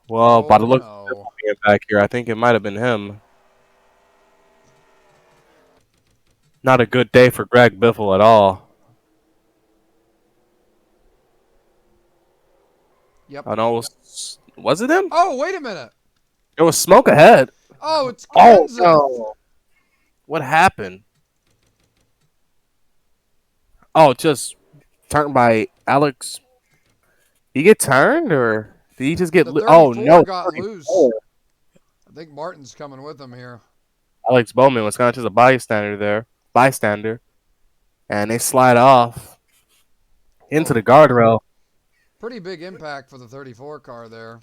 Well, by the Oh look no. being back here, I think it might have been him. Not a good day for Greg Biffle at all. Yep. I know was it him? Oh, wait a minute. It was smoke ahead. Oh, it's Oh Kenseth. no! What happened? Oh, just turned by Alex. Did he get turned or did he just get? The Oh 34 no! got 34. loose. I think Martin's coming with him here. Alex Bowman was kind of just a bystander there, and they slide off into the Oh, guardrail. pretty big impact for the 34 car there.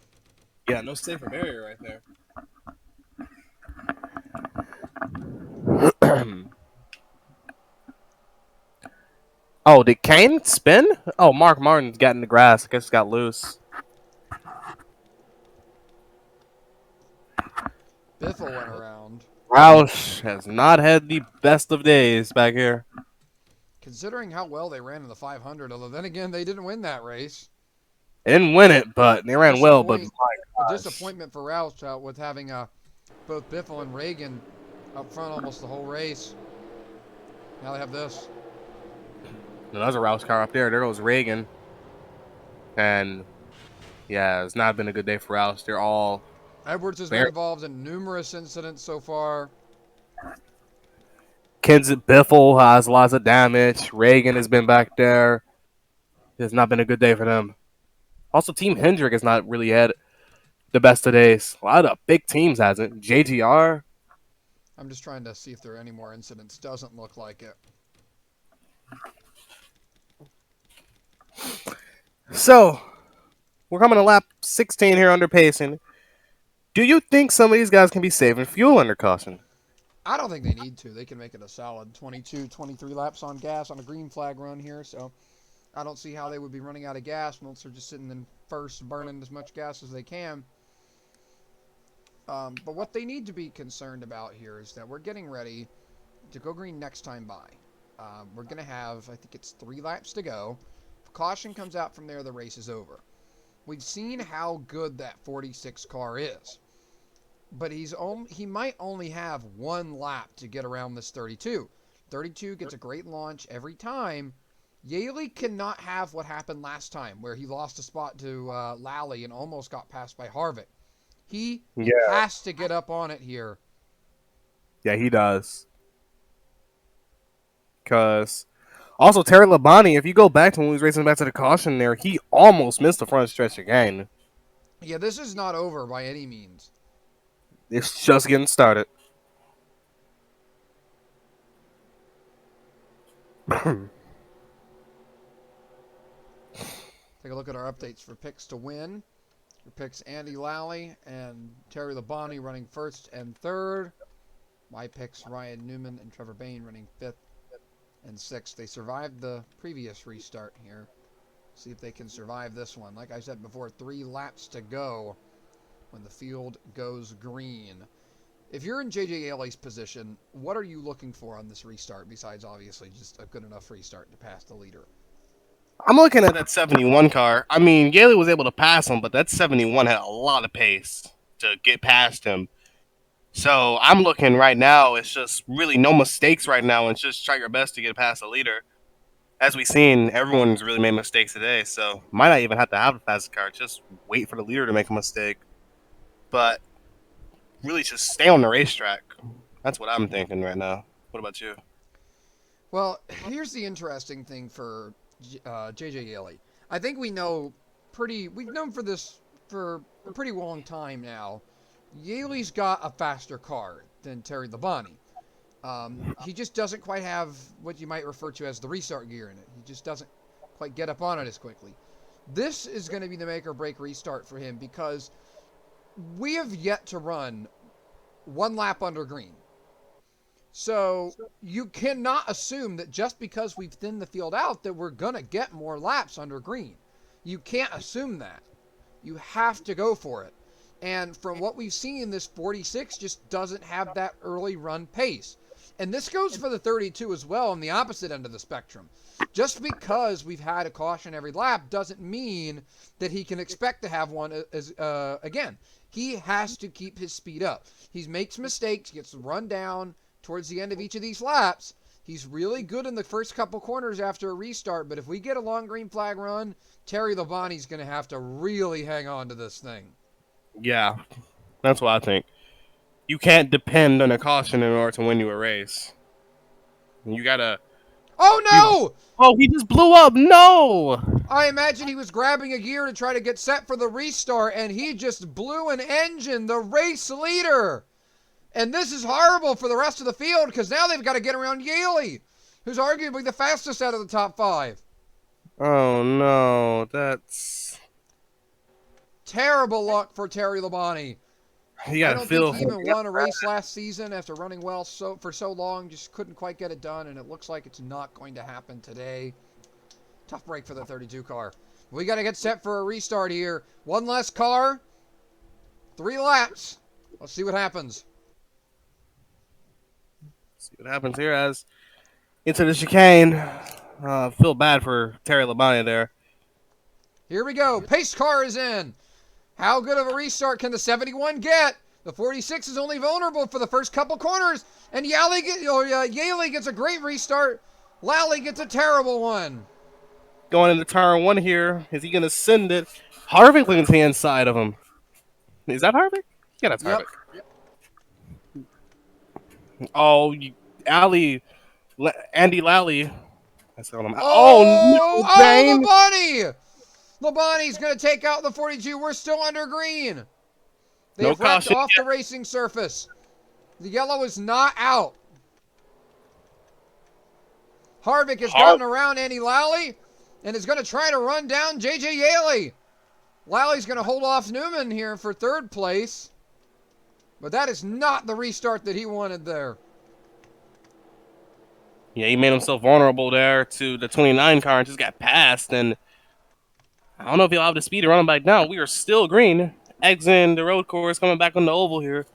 Yeah, no safer barrier right there. Oh, did Kane spin? Oh, Mark Martin's got in the grass. I guess got loose. Biffle went around. Roush has not had the best of days back here. Considering how well they ran in the 500, although then again, they didn't win that race. They didn't win it, but they ran well. But A my gosh. disappointment for Roush with having both Biffle and Reagan up front almost the whole race. Now they have this. No, there's a Roush car up there. There goes Reagan. And yeah, it's not been a good day for Roush. They're all Edwards has been very involved in numerous incidents so far. Kenseth Biffle has lots of damage. Reagan has been back there. It's not been a good day for them. Also, Team Hendrick has not really had the best of days. A lot of big teams hasn't. JGR. I'm just trying to see if there are any more incidents. Doesn't look like it. So, we're coming to lap 16 here under pacing. Do you think some of these guys can be saving fuel under caution? I don't think they need to. They can make it a solid 22, 23 laps on gas on a green flag run here. So I don't see how they would be running out of gas once they're just sitting in first, burning as much gas as they can. But what they need to be concerned about here is that we're getting ready to go green next time by. We're going to have, I think it's 3 laps to go. If caution comes out from there, the race is over. We've seen how good that 46 car is. But he might only have 1 lap to get around this 32. 32 gets a great launch every time. Yaley cannot have what happened last time, where he lost a spot to Lally and almost got passed by Harvick. He has to get up on it here. Yeah, he does. Because also Terry Labonte, if you go back to when he was racing back to the caution there, he almost missed the front stretch again. Yeah, this is not over by any means. It's just getting started. Take a look at our updates for picks to win. Your picks Andy Lally and Terry Labonte running first and third. My picks Ryan Newman and Trevor Bayne running fifth and sixth. They survived the previous restart here. See if they can survive this one. Like I said before, 3 laps to go when the field goes green. If you're in JJ Yaley's position, what are you looking for on this restart besides obviously just a good enough restart to pass the leader? I'm looking at that 71 car. I mean, Yaley was able to pass him, but that 71 had a lot of pace to get past him. So I'm looking right now. It's just really no mistakes right now, and just try your best to get past the leader. As we've seen, everyone's really made mistakes today, so might not even have to have the fastest car. Just wait for the leader to make a mistake. But really, just stay on the racetrack. That's what I'm thinking right now. What about you? Well, here's the interesting thing for JJ Yaley. I think we've known for this for a pretty long time now. Yaley's got a faster car than Terry Labonte. He just doesn't quite have what you might refer to as the restart gear in it. He just doesn't quite get up on it as quickly. This is going to be the make or break restart for him because we have yet to run 1 lap under green. So you cannot assume that just because we've thinned the field out that we're going to get more laps under green. You can't assume that. You have to go for it. And from what we've seen, this 46 just doesn't have that early run pace. And this goes for the 32 as well on the opposite end of the spectrum. Just because we've had a caution every lap doesn't mean that he can expect to have one again. He has to keep his speed up. He makes mistakes, gets run down towards the end of each of these laps. He's really good in the first couple corners after a restart, but if we get a long green flag run, Terry Labonte's going to have to really hang on to this thing. Yeah, that's what I think. You can't depend on a caution in order to win you a race. You gotta. Oh no! Oh, he just blew up. No. I imagine he was grabbing a gear to try to get set for the restart, and he just blew an engine, the race leader. And this is horrible for the rest of the field because now they've got to get around Yaley, who's arguably the fastest out of the top 5. Oh no, that's Terrible luck for Terry Labonte. you I gotta don't feel. think he even won a race last season after running well for so long. Just couldn't quite get it done, and it looks like it's not going to happen today. Tough break for the 32 car. We got to get set for a restart here. One less car, 3 laps. Let's see what happens. See what happens here as into the chicane. Feel bad for Terry Labonte there. Here we go. Pace car is in. How good of a restart can the 71 get? The 46 is only vulnerable for the first couple corners, and Yaley gets a great restart. Lally gets a terrible one. Going into turn 1 here, is he gonna send it? Harvick looking to the inside of him. Is that Harvick? Yeah, that's Yep. Harvick. Oh, Andy Lally. That's what I'm. Oh, No, Zane. Labonte! Labonte's going to take out the 42. We're still under green. No They've wrecked caution off yet. the racing surface. The yellow is not out. Harvick has gotten around Andy Lally and is going to try to run down J.J. Yaley. Lally's going to hold off Newman here for 3rd place. But that is not the restart that he wanted there. Yeah, he made himself vulnerable there to the 29 car and just got passed. And I don't know if he'll have the speed to run him back down. We are still green. Exiting the road course, coming back on the oval here.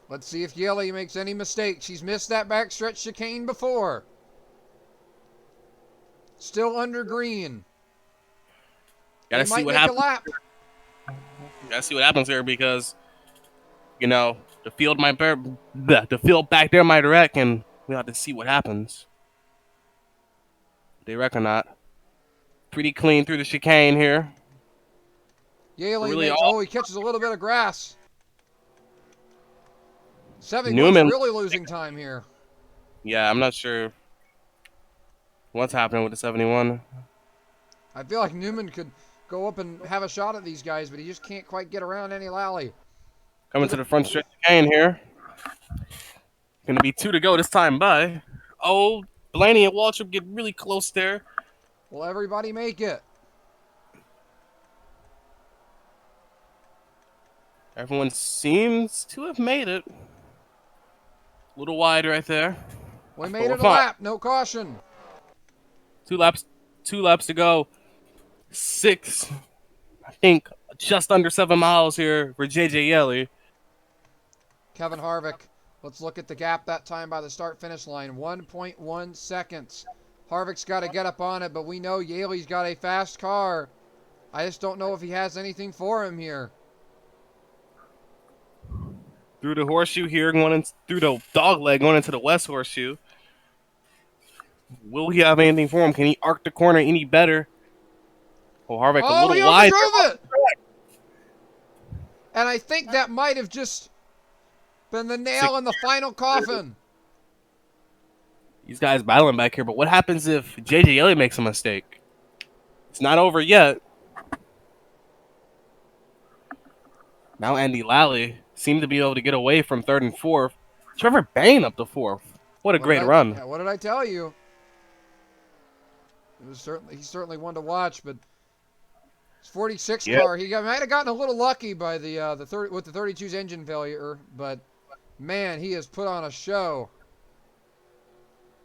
Let's see if Yaley makes any mistakes. She's missed that backstretch chicane before. Still under green. Gotta They see might what make happens. a lap. Gotta see what happens here because, you know, the field back there might wreck, and we have to see what happens. They wreck or not. Pretty clean through the chicane here. Yaley Really makes, all- he catches a little bit of grass. 71's Newman. really losing time here. Yeah, I'm not sure what's happening with the 71. I feel like Newman could go up and have a shot at these guys, but he just can't quite get around Andy Lally. Coming to the front stretch chicane here. Gonna be 2 to go this time by. Oh, Blaney and Waltrip get really close there. Will everybody make it? Everyone seems to have made it. A little wide right there. We But made we're it a fine. lap. No caution. 2 laps to go. 6, I think, just under 7 miles here for JJ Yelly. Kevin Harvick. Let's look at the gap that time by the start-finish line. 1.1 seconds. Harvick's got to get up on it, but we know Yaley's got a fast car. I just don't know if he has anything for him here. Through the horseshoe here, through the dog leg, going into the west horseshoe. Will he have anything for him? Can he arc the corner any better? Oh, Harvick a Oh, he little wide. overdrove it! And I think that might have just been the nail in the final coffin. These guys battling back here, but what happens if JJ Yelly makes a mistake? It's not over yet. Now Andy Lally seemed to be able to get away from 3rd and 4th. Trevor Bain up to 4th. What a great run. What did I tell you? It was he's certainly one to watch, but his 46 car, he might have gotten a little lucky by with the 32's engine failure, but man, he has put on a show.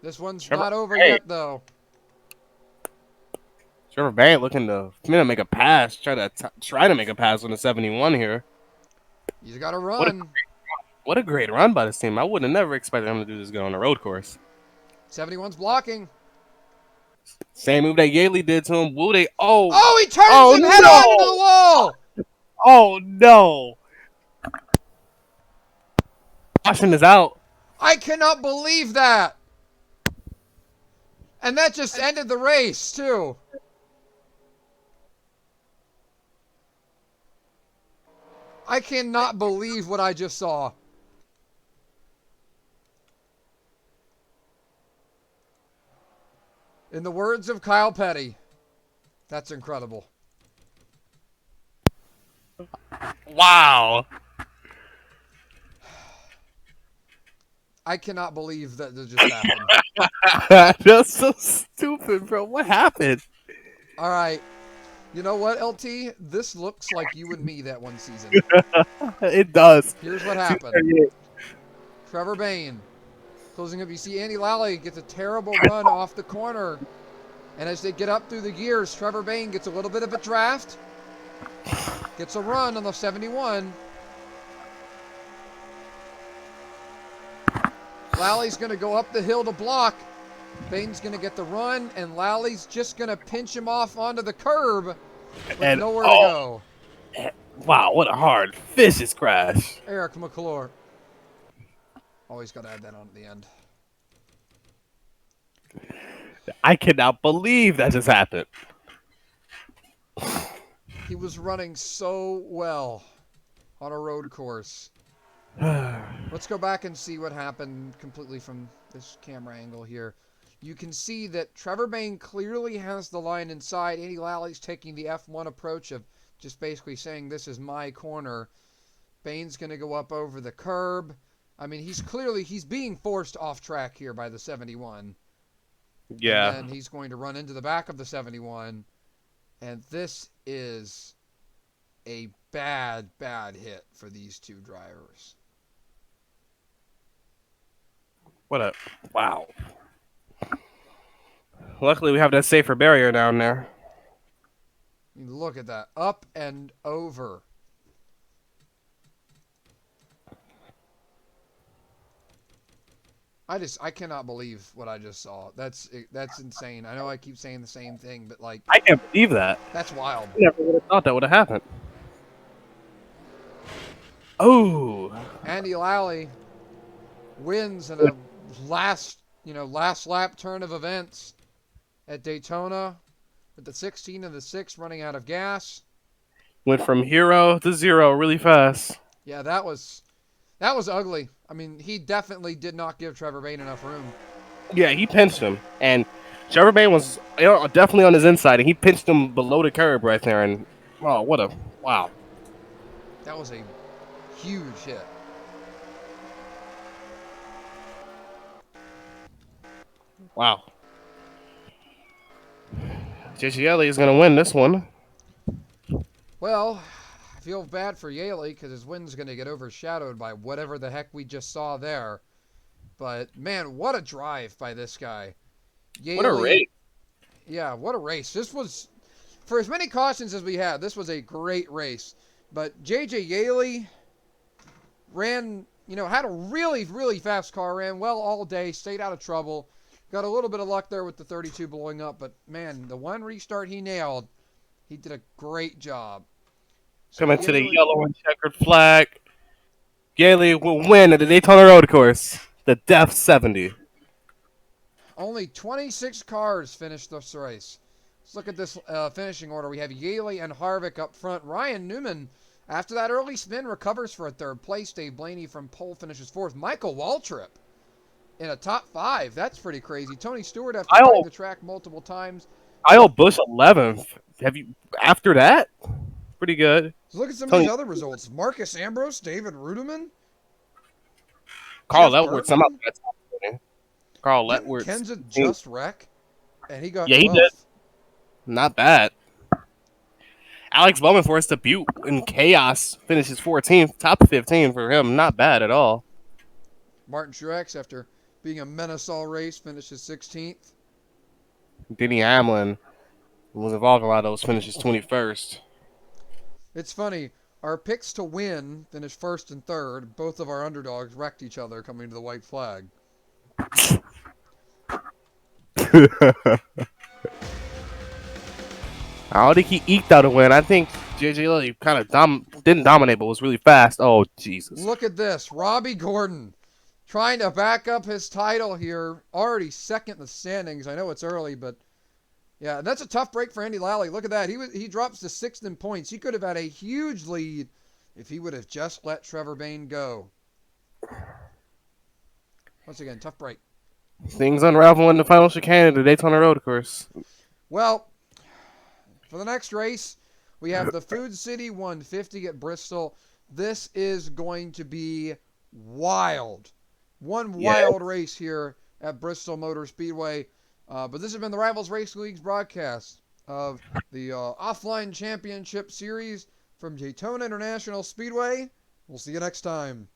This one's not over yet, though. Trevor Bain looking to make a pass, try to make a pass on the 71 here. He's got to What a run. what a great run by this team. I would have never expected him to do this good on a road course. 71's blocking. Same move that Yaley did to him. Will they? Oh, Oh, he turns oh him head on into the no! wall. Oh no! Caution is out. I cannot believe that. And that just ended the race, too. I cannot believe what I just saw. In the words of Kyle Petty, that's incredible. Wow. I cannot believe that this just happened. That's so stupid, bro. What happened? All right. You know what, LT? This looks like you and me that one season. It does. Here's what happened. Trevor Bayne closing up. You see Andy Lally gets a terrible run off the corner. And as they get up through the gears, Trevor Bayne gets a little bit of a draft. Gets a run on the 71. Lally's going to go up the hill to block. Bayne's going to get the run, and Lally's just going to pinch him off onto the curb with And nowhere to go. wow, what a hard vicious crash. Eric McClure. Always got to add that on at the end. I cannot believe that just happened. He was running so well on a road course. Let's go back and see what happened completely from this camera angle here. You can see that Trevor Bayne clearly has the line inside. Andy Lally's taking the F1 approach of just basically saying, this is my corner. Bayne's going to go up over the curb. I mean, he's being forced off track here by the 71. Yeah. And then he's going to run into the back of the 71. And this is a bad, bad hit for these two drivers. Wow. Luckily, we have that safer barrier down there. Look at that. Up and over. I cannot believe what I just saw. That's insane. I know I keep saying the same thing, but like, I can't believe that. that's wild. I never would have thought that would have happened. Oh. Andy Lally wins in a last lap turn of events at Daytona with the 16 and the 6 running out of gas. Went from hero to zero really fast. Yeah, that was ugly. I mean, he definitely did not give Trevor Bayne enough room. Yeah, he pinched him. And Trevor Bayne was definitely on his inside, and he pinched him below the curb right there. And, oh, wow. That was a huge hit. Wow. JGL is going to win this one. Well, I feel bad for Yaley because his win's going to get overshadowed by whatever the heck we just saw there. But, man, what a drive by this guy. Yaley, What a race. Yeah, what a race. This was, for as many cautions as we had, this was a great race. But J.J. Yaley ran, had a really, really fast car, ran well all day, stayed out of trouble. Got a little bit of luck there with the 32 blowing up, but, man, the one restart he nailed, he did a great job. So Coming to the yellow and checkered flag. Yaley will win at the Daytona Road Course. The Death 70. Only 26 cars finished this race. Let's look at this finishing order. We have Yaley and Harvick up front. Ryan Newman, after that early spin, recovers for a third place. Dave Blaney from pole finishes fourth. Michael Waltrip in a top 5. That's pretty crazy. Tony Stewart, after playing the track multiple times. Kyle Busch 11th. After that? Pretty good. So look at some of these other results. Marcus Ambrose, David Ruderman. Carl Edwards. Carl Edwards. Kenza just wreck, and he got 12th. He did. Not bad. Alex Bowman for his debut in chaos finishes 14th, top 15 for him. Not bad at all. Martin Truex, after being a menace all race, finishes 16th. Denny Hamlin was involved in a lot of those finishes 21st. It's funny. Our picks to win finished first and third. Both of our underdogs wrecked each other coming to the white flag. I don't think he eked out a win. I think JJ Lilly kind of didn't dominate, but was really fast. Oh, Jesus. Look at this. Robbie Gordon trying to back up his title here. Already second in the standings. I know it's early, but yeah, that's a tough break for Andy Lally. Look at that. He drops to sixth in points. He could have had a huge lead if he would have just let Trevor Bayne go. Once again, tough break. Things unravel in the final chicane of the Daytona Road Course. Well, for the next race, we have the Food City 150 at Bristol. This is going to be wild. One wild race here at Bristol Motor Speedway. But this has been the Rivals Race League's broadcast of the Offline Championship Series from Daytona International Speedway. We'll see you next time.